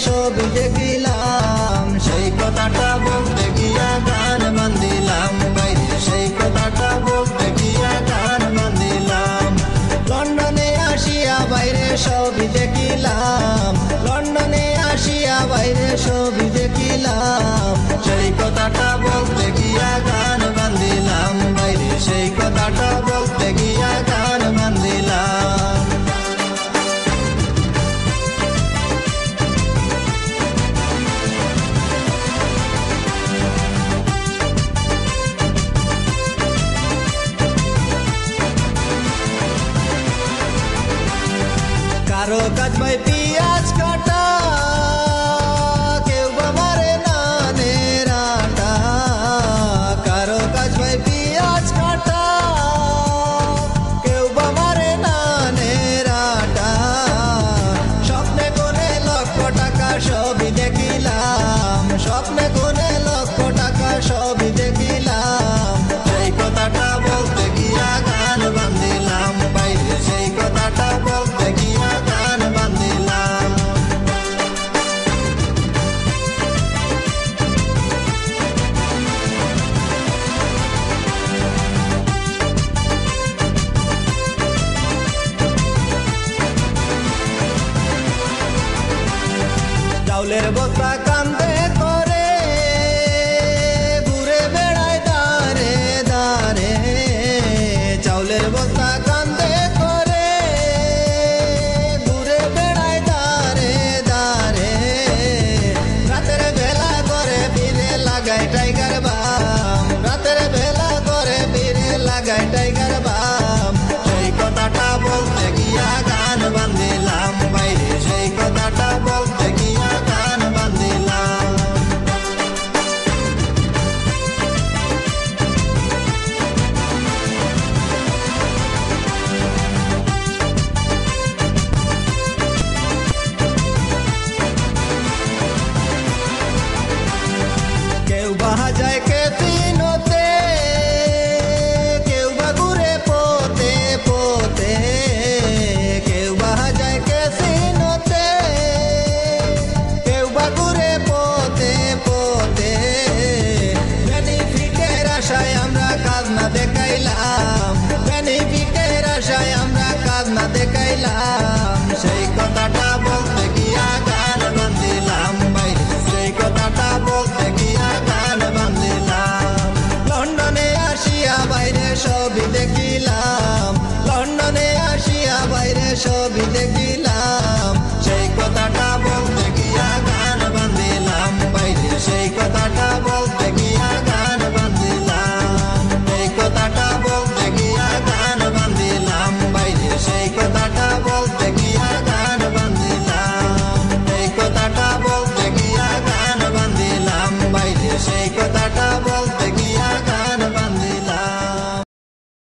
ছবি দেখিলাম, সেই কথাটা বলতে গিয়া গান বান্ধিলাম। বাইরে সেই কথাটা বলতে গিয়া গান বান্ধিলাম। লন্ডনে আসিয়া বাইরে ছবি দেখিলাম, লন্ডনে আসিয়া বাইরে ছবি দেখিলাম, সেই কথাটা বলতে গিয়া গান বান্ধিলাম। বাইরে সেই কথাটা বলতে গিয়া গান বান্ধিলাম। কারো কাজ ভাই পিয়াজ কাটা, কেউ বা মারে নানের আটা। কারো কাজ ভাই পিয়াজ কাটা, কেউ বা মারে নানের আটা। স্বপ্নে কোনে লক্ষ টাকা সবই দেখিলাম, স্বপ্নে কোনে লক্ষ টাকা সবই দেখিলাম, সেই কথাটা বলতে গিয়া গান বান্ধিলাম। বাইরে সেই কথাটা বলতে গিয়া গান বান্ধিলাম। চাউলের বস্তা কান্দে করে ঘুরে বেড়ায় দাঁড়ে দাঁড়ে। চাউলের বস্তা কান্দে করে ঘুরে বেড়ায় দাঁড়ে দাঁড়ে। রাতের বেলা করে ফিরে লাগায় টাইগার বাম, রাতের বেলা করে ফিরে লাগায় টাইগার বাম, সেই কথাটা বলতে গিয়া গান বান্ধিলাম। বাইরে সেই কথাটা বলতে গিয়া গান বান্ধিলাম। কেউ বাহা যায় ক্যাসিনোতে, কেউ বা ঘুরে পোতে পোতে। কেউ বাহা যায় ক্যাসিনোতে, কেউ বা ঘুরে পোতে পোতে। বেনিফিটের আশায় আমরা কাজ না দেখাইলাম, বেনিফিটের আশায় আমরা কাজ না দেখাইলাম, সেই কথাটা বলতে গিয়া গান বান্ধিলাম। বাইরে সেই কথাটা বলতে গিয়া গান বান্ধিলাম। লন্ডনে আসিয়া বাইরে ছবি দেখিলাম, লন্ডনে আসিয়া বাইরে ছবি দেখি